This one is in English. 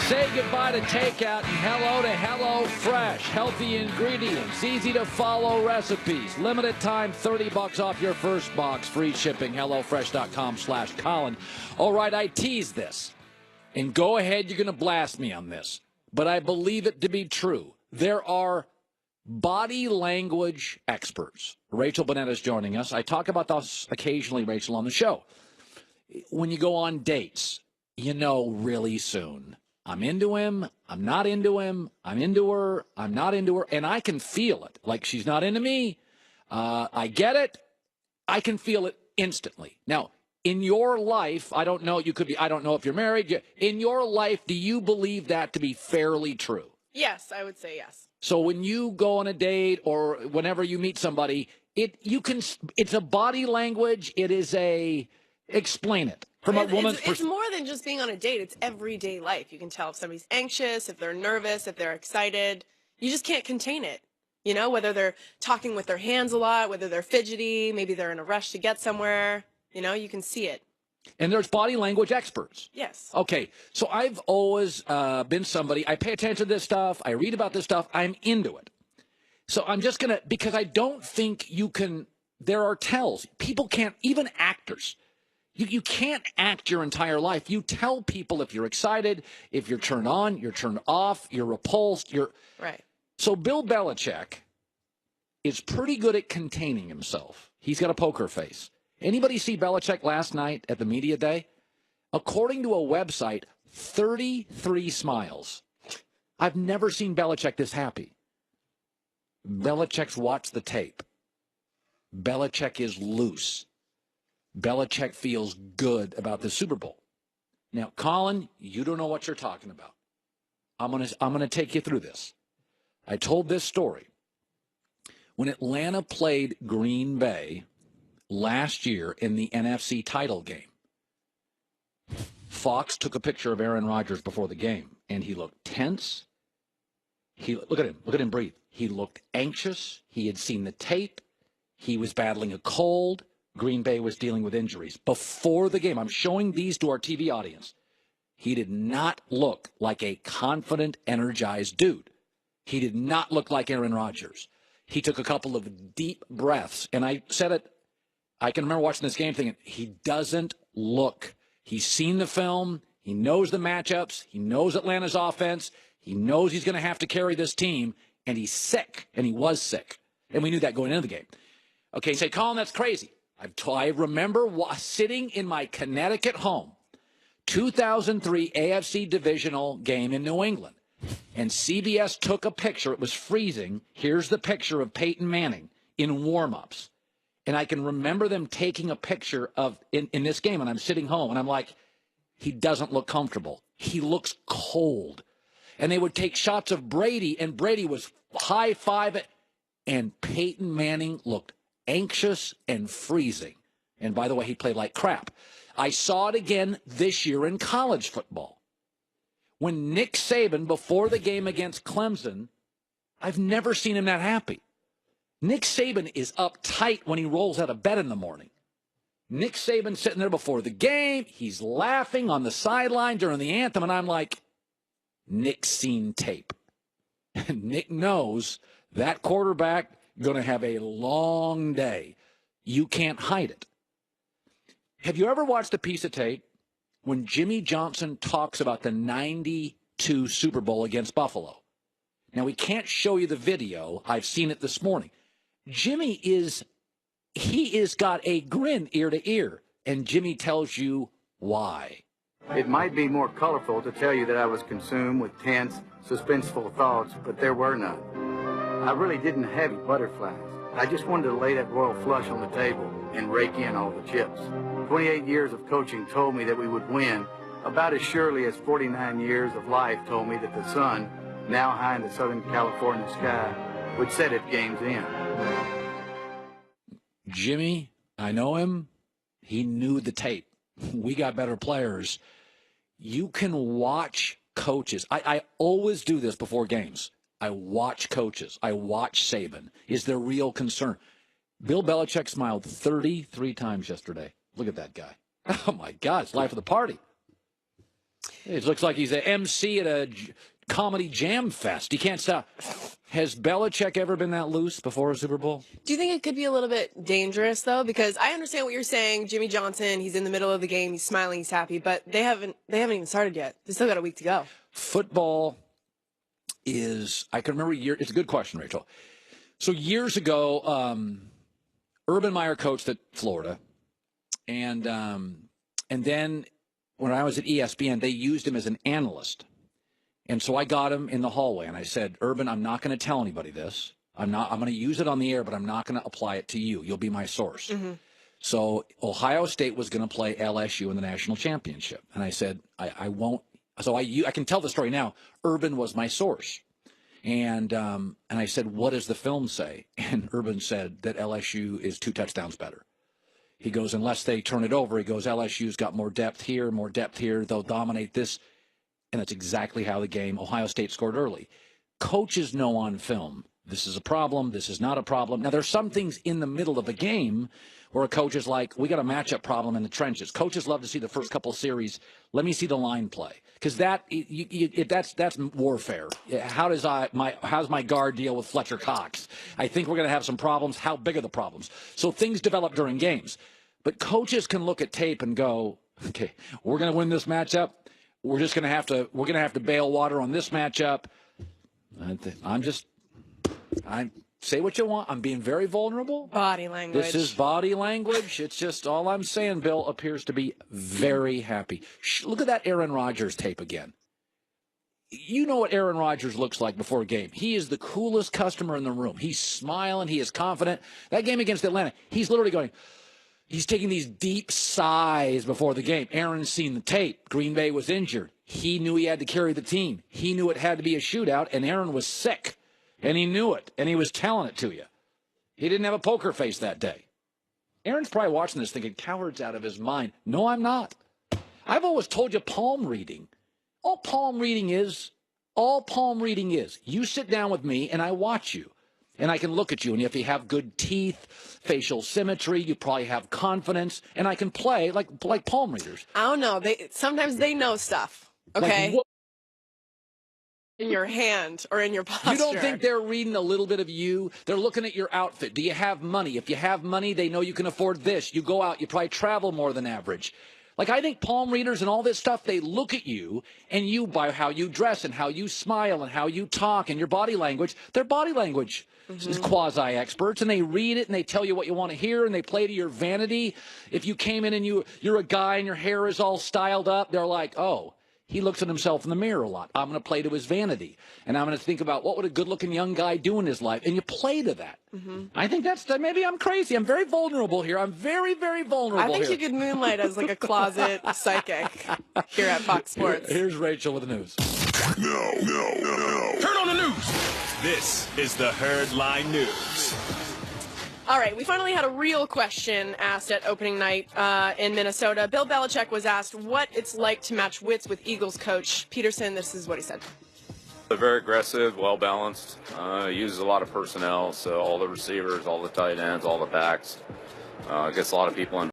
Say goodbye to takeout and hello to HelloFresh. Healthy ingredients, easy to follow recipes. Limited time, $30 off your first box. Free shipping, HelloFresh.com/Colin. All right, I teased this. And go ahead, you're going to blast me on this. But I believe it to be true. There are body language experts. Rachel Bonnetta's joining us. I talk about this occasionally, Rachel, on the show. When you go on dates, you know really soon. I'm into him. I'm not into him. I'm into her. I'm not into her. And I can feel it. Like she's not into me. I get it. I can feel it instantly. Now, in your life, I don't know. I don't know if you're married. In your life, do you believe that to be fairly true? Yes, I would say yes. So when you go on a date or whenever you meet somebody, it's a body language. It is explain it. From a woman's It's more than just being on a date. It's everyday life. You can tell if somebody's anxious, if they're nervous, if they're excited. You just can't contain it. You know, whether they're talking with their hands a lot, whether they're fidgety, maybe they're in a rush to get somewhere. You know, you can see it. And there's body language experts. Yes. Okay. So I've always been somebody, I pay attention to this stuff. I read about this stuff. I'm into it. So I'm just going to, because I don't think you can, there are tells. People can't, even actors. You can't act your entire life. You tell people if you're excited, if you're turned on, you're turned off, you're repulsed. Right. So Bill Belichick is pretty good at containing himself. He's got a poker face. Anybody see Belichick last night at the media day? According to a website, 33 smiles. I've never seen Belichick this happy. Belichick's watched the tape. Belichick is loose. Belichick feels good about the Super Bowl. Now, Colin, you don't know what you're talking about. I'm gonna take you through this. I told this story. When Atlanta played Green Bay last year in the NFC title game, Fox took a picture of Aaron Rodgers before the game, and he looked tense. Look at him breathe. He looked anxious. He had seen the tape. He was battling a cold. Green Bay was dealing with injuries. Before the game, I'm showing these to our TV audience. He did not look like a confident, energized dude. He did not look like Aaron Rodgers. He took a couple of deep breaths, and I said it, I can remember watching this game thinking, he doesn't look. He's seen the film. He knows the matchups. He knows Atlanta's offense. He knows he's going to have to carry this team, and he's sick, and he was sick. And we knew that going into the game. Okay, say, Colin, that's crazy. I remember sitting in my Connecticut home, 2003 AFC divisional game in New England, and CBS took a picture. It was freezing. Here's the picture of Peyton Manning in warm-ups. And I can remember them taking a picture of in this game, and I'm sitting home, and I'm like, he doesn't look comfortable. He looks cold. And they would take shots of Brady, and Brady was high-fiving, and Peyton Manning looked anxious and freezing. And by the way, he played like crap. I saw it again this year in college football. When Nick Saban, before the game against Clemson, I've never seen him that happy. Nick Saban is uptight when he rolls out of bed in the morning. Nick Saban sitting there before the game. He's laughing on the sideline during the anthem. And I'm like, Nick's seen tape. Nick knows that quarterback going to have a long day. You can't hide it. Have you ever watched a piece of tape when Jimmy Johnson talks about the 92 Super Bowl against Buffalo? Now, we can't show you the video. I've seen it this morning. Jimmy is got a grin ear to ear, and Jimmy tells you why. It might be more colorful to tell you that I was consumed with tense, suspenseful thoughts, but there were none. I really didn't have any butterflies. I just wanted to lay that royal flush on the table and rake in all the chips. 28 years of coaching told me that we would win, about as surely as 49 years of life told me that the sun, now high in the Southern California sky, would set at game's end. Jimmy, I know him. He knew the tape. We got better players. You can watch coaches. I always do this before games. I watch coaches. I watch Saban. Is there real concern? Bill Belichick smiled 33 times yesterday. Look at that guy. Oh, my God. It's life of the party. It looks like he's an MC at a comedy jam fest. He can't stop. Has Belichick ever been that loose before a Super Bowl? Do you think it could be a little bit dangerous, though? Because I understand what you're saying. Jimmy Johnson, he's in the middle of the game. He's smiling. He's happy. But they haven't even started yet. They still got a week to go. Football is, I can remember, it's a good question, Rachel. So years ago, Urban Meyer coached at Florida. And then when I was at ESPN, they used him as an analyst. And so I got him in the hallway, and I said, Urban, I'm not going to tell anybody this. I'm going to use it on the air, but I'm not going to apply it to you. You'll be my source. Mm-hmm. So Ohio State was going to play LSU in the national championship. And I said, I won't. So I can tell the story now. Urban was my source. And I said, what does the film say? And Urban said that LSU is 2 touchdowns better. He goes, unless they turn it over, he goes, LSU's got more depth here. They'll dominate this. And that's exactly how the game, Ohio State scored early. Coaches know on film, this is a problem, this is not a problem. Now, there's some things in the middle of a game where a coach is like, we got a matchup problem in the trenches. Coaches love to see the first couple series. Let me see the line play. Because that's warfare. How's my guard deal with Fletcher Cox? I think we're going to have some problems. How big are the problems? So things develop during games. But coaches can look at tape and go, okay, we're going to win this matchup. We're going to have to bail water on this matchup. I say what you want. I'm being very vulnerable. Body language. This is body language. It's just all I'm saying. Bill appears to be very happy. Look at that Aaron Rodgers tape again. You know what Aaron Rodgers looks like before a game. He is the coolest customer in the room. He's smiling. He is confident. That game against Atlanta, he's literally going, he's taking these deep sighs before the game. Aaron's seen the tape. Green Bay was injured. He knew he had to carry the team. He knew it had to be a shootout, and Aaron was sick. And he knew it, and he was telling it to you. He didn't have a poker face that day. Aaron's probably watching this thinking, coward's out of his mind. No, I'm not. I've always told you palm reading. All palm reading is, you sit down with me, and I watch you. And I can look at you, and if you have good teeth, facial symmetry, you probably have confidence, and I can play like palm readers. I don't know. Sometimes they know stuff. Okay. Like, in your hand or in your posture. You don't think they're reading a little bit of you? They're looking at your outfit. Do you have money? If you have money, they know you can afford this. You go out, you probably travel more than average. Like, I think palm readers and all this stuff, they look at you, and you, by how you dress and how you smile and how you talk and your body language, their body language is quasi-experts, and they read it, and they tell you what you want to hear, and they play to your vanity. If you came in and you're a guy and your hair is all styled up, they're like, oh, he looks at himself in the mirror a lot. I'm going to play to his vanity. And I'm going to think about what would a good-looking young guy do in his life. And you play to that. I think maybe I'm crazy. I'm very vulnerable here. I'm very, very vulnerable I think you could moonlight as like a closet psychic here at Fox Sports. Here's Rachel with the news. No. Turn on the news. This is the Herd Line News. All right, we finally had a real question asked at opening night in Minnesota. Bill Belichick was asked what it's like to match wits with Eagles coach Peterson. This is what he said. They're very aggressive, well-balanced, uses a lot of personnel, so all the receivers, all the tight ends, all the backs, gets a lot of people in.